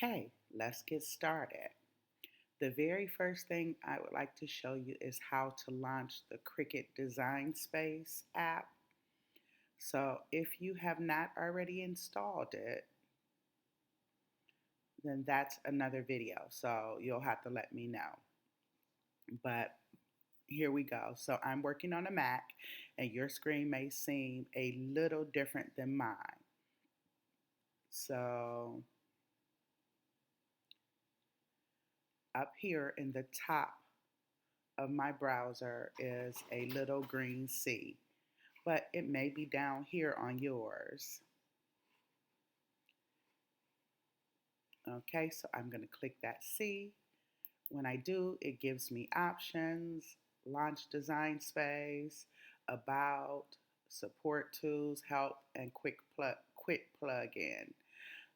Okay, let's get started. The very first thing I would like to show you is how to launch the Cricut Design Space app. So if you have not already installed it, then that's another video. So you'll have to let me know. But here we go. So I'm working on a Mac and your screen may seem a little different than mine. So up here in the top of my browser is a little green C, but it may be down here on yours. Okay, so I'm going to click that C. When I do, it gives me options, launch design space, about, support tools, help, and quick plug in.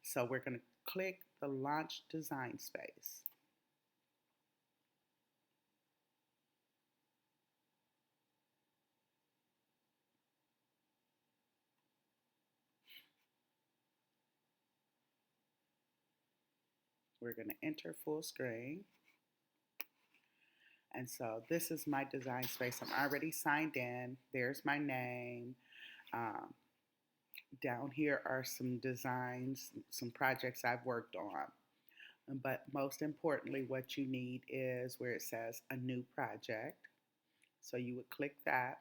So we're going to click the launch design space. We're going to enter full screen. And so this is my design space. I'm already signed in. There's my name. Um, Down here are some designs, some projects I've worked on. But most importantly, what you need is where it says a new project. So you would click that.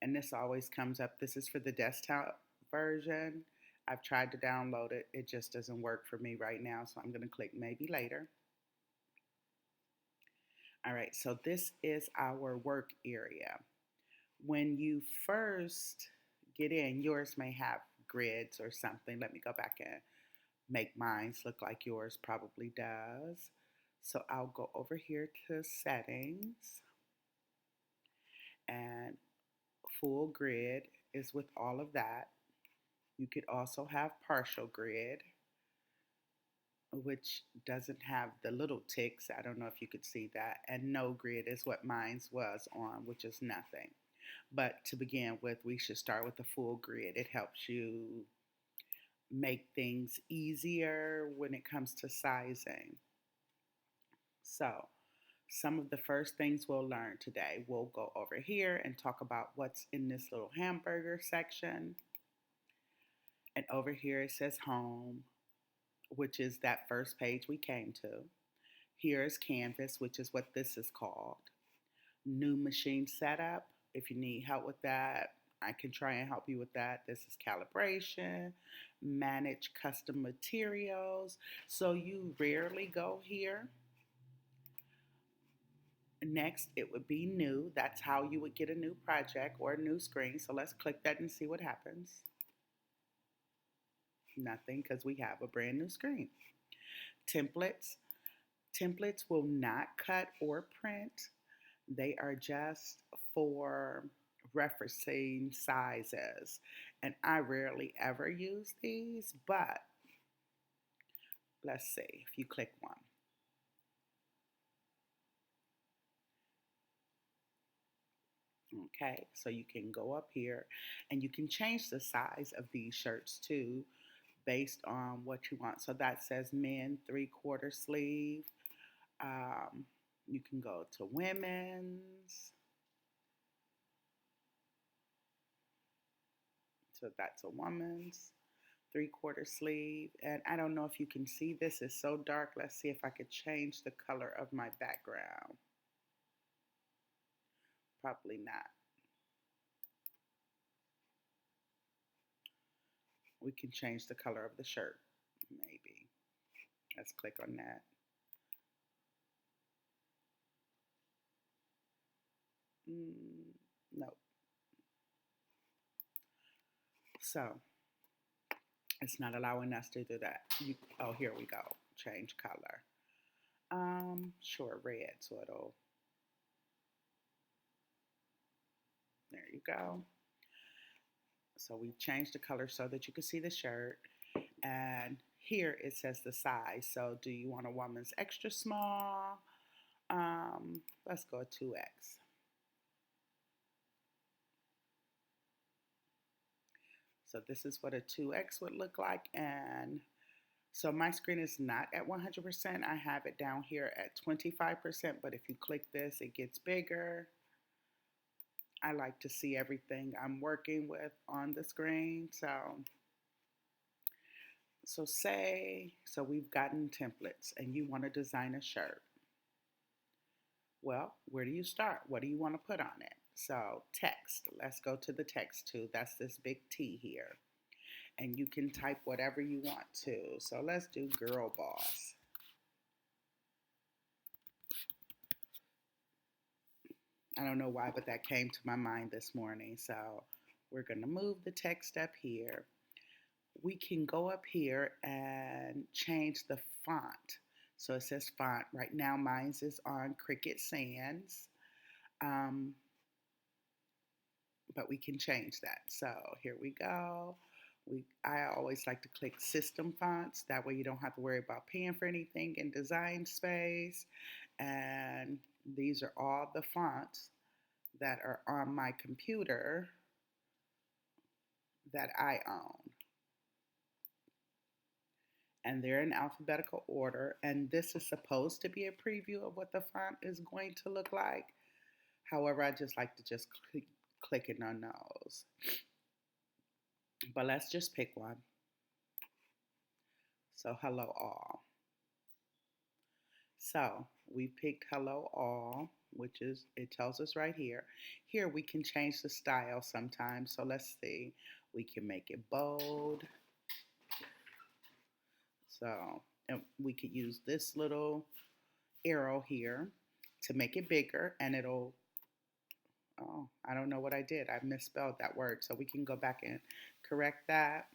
And this always comes up. This is for the desktop version. I've tried to download it. It just doesn't work for me right now. So I'm going to click maybe later. All right, so this is our work area. When you first get in, yours may have grids or something. Let me go back and make mine look like yours probably does. So I'll go over here to settings, and full grid is with all of that. You could also have partial grid, which doesn't have the little ticks. I don't know if you could see that. And no grid is what mine's was on, which is nothing. But to begin with, we should start with the full grid. It helps you make things easier when it comes to sizing. So, some of the first things we'll learn today, we'll go over here and talk about what's in this little hamburger section. And over here it says home, which is that first page we came to. Here is Canvas, which is what this is called. New machine setup. If you need help with that, I can try and help you with that. This is calibration, manage custom materials. So you rarely go here. Next, it would be new. That's how you would get a new project or a new screen. So let's click that and see what happens. Nothing, because we have a brand new screen. Templates. Templates will not cut or print. They are just for referencing sizes. And I rarely ever use these, but let's see if you click one. Okay, so you can go up here and you can change the size of these shirts too based on what you want. So that says men 3/4 sleeve. You can go to women's. So that's a woman's 3/4 sleeve. And I don't know if you can see this. It's so dark. Let's see if I could change the color of my background. Probably not. We can change the color of the shirt, maybe. Let's click on that. Nope. So it's not allowing us to do that. Oh, here we go. Change color. Sure, red. So it'll. There you go. So we changed the color so that you can see the shirt. And here it says the size. So do you want a woman's extra small? Let's go 2X. So this is what a 2x would look like. And so my screen is not at 100%. I have it down here at 25%, but if you click this, it gets bigger. I like to see everything I'm working with on the screen. So we've gotten templates and you want to design a shirt. Well, where do you start? What do you want to put on it? So text, let's go to the text too. That's this big T here. And you can type whatever you want to. So let's do girl boss. I don't know why, but that came to my mind this morning. So we're going to move the text up here. We can go up here and change the font. So it says font. Right now mine is on Cricut Sans. But we can change that. So here we go. I always like to click system fonts. That way you don't have to worry about paying for anything in design space. And these are all the fonts that are on my computer that I own. And they're in alphabetical order. And this is supposed to be a preview of what the font is going to look like. However, I just like to just clicking on those. But let's just pick one. So hello all. So we picked hello all, which is, it tells us right here. Here we can change the style sometimes. So let's see, we can make it bold. So and we could use this little arrow here to make it bigger, and it'll, oh, I don't know what I did. I misspelled that word. So we can go back and correct that.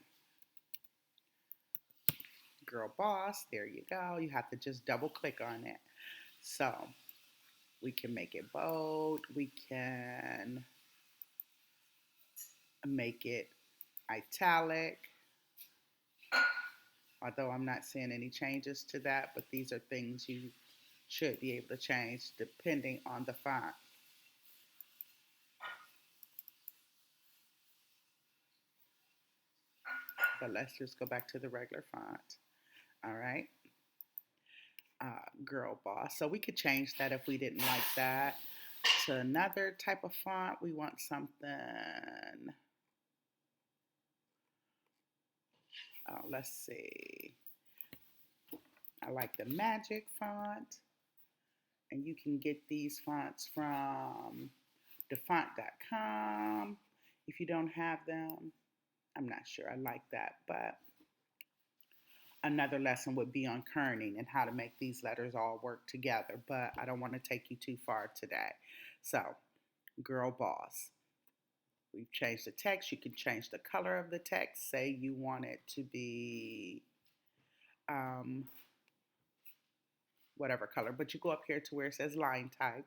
Girl boss, there you go. You have to just double click on it. So we can make it bold. We can make it italic. Although I'm not seeing any changes to that, but these are things you should be able to change depending on the font. But let's just go back to the regular font. All right. Girl boss. So we could change that if we didn't like that to another type of font. We want something. Let's see. I like the magic font. And you can get these fonts from defont.com. If you don't have them, I'm not sure I like that, but another lesson would be on kerning and how to make these letters all work together, but I don't want to take you too far today. So, girl boss. We've changed the text. You can change the color of the text. Say you want it to be whatever color, but you go up here to where it says line type.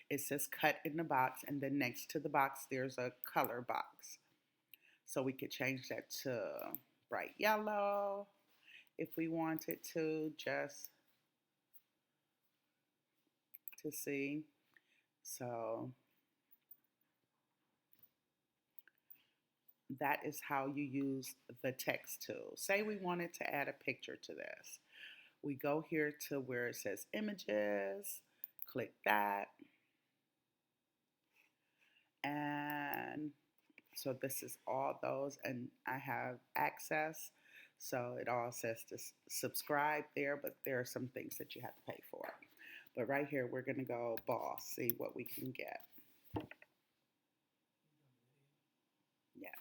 It says cut in the box, and then next to the box there's a color box. So we could change that to bright yellow if we wanted to, just to see. So that is how you use the text tool. Say we wanted to add a picture to this. We go here to where it says images, click that. And so this is all those, and I have access. So it all says to subscribe there, but there are some things that you have to pay for. But right here, we're going to go boss, see what we can get. Yes.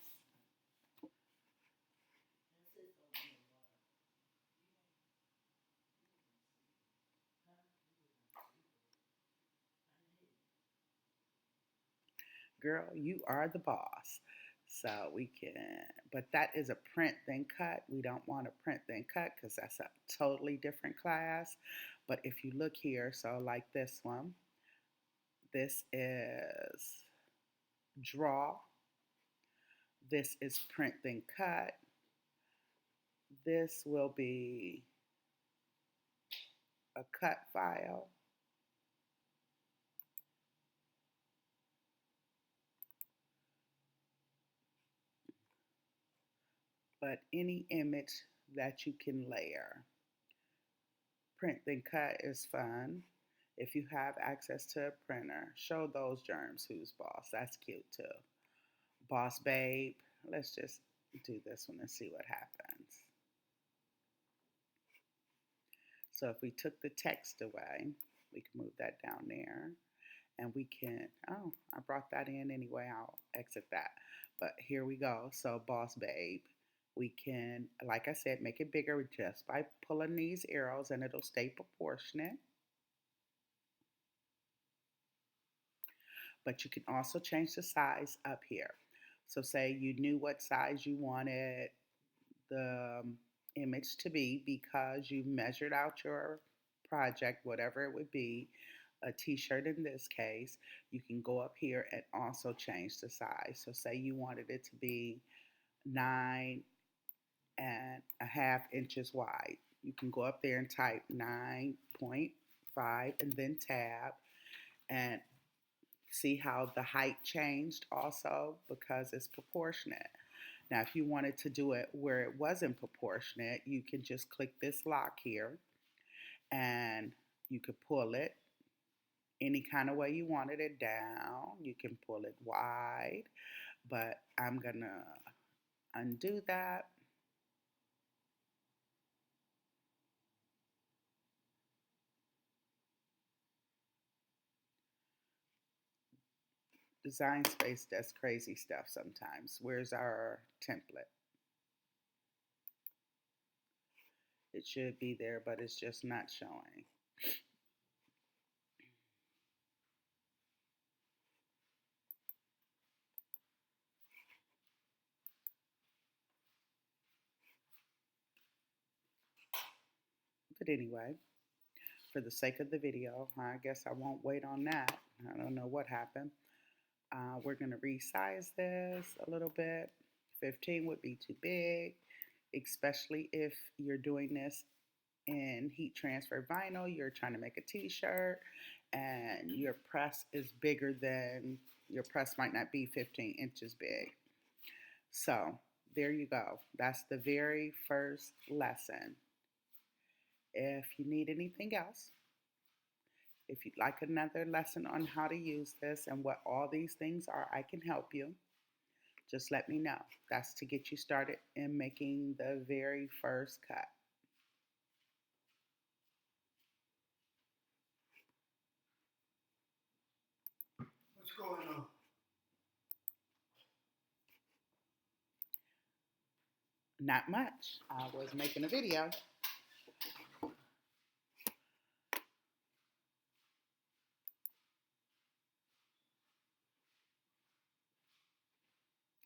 Girl, you are the boss. So we can, but that is a print then cut. We don't want to print then cut because that's a totally different class. But if you look here, so like this one, this is draw. This is print then cut. This will be a cut file. but any image that you can layer. Print then cut is fun. If you have access to a printer, show those germs who's boss. That's cute too. Boss babe. Let's just do this one and see what happens. So if we took the text away, we can move that down there. And we can, oh, I brought that in anyway. I'll exit that. But here we go. So boss babe. We can, like I said, make it bigger just by pulling these arrows and it'll stay proportionate. But you can also change the size up here. So say you knew what size you wanted the image to be because you measured out your project, whatever it would be, a t-shirt in this case, you can go up here and also change the size. So say you wanted it to be 9.5 inches wide. You can go up there and type 9.5 and then tab and see how the height changed also because it's proportionate. Now, if you wanted to do it where it wasn't proportionate, you can just click this lock here and you could pull it any kind of way you wanted it down. You can pull it wide, but I'm gonna undo that. Design Space does crazy stuff sometimes. Where's our template? It should be there, but it's just not showing. But anyway, for the sake of the video, I guess I won't wait on that. I don't know what happened. We're going to resize this a little bit. 15 would be too big, especially if you're doing this in heat transfer vinyl. You're trying to make a t-shirt and your press is bigger than, your press might not be 15 inches big. So there you go. That's the very first lesson. If you need anything else, if you'd like another lesson on how to use this and what all these things are, I can help you. Just let me know. That's to get you started in making the very first cut. What's going on? Not much. I was making a video.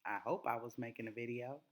I hope I was making a video.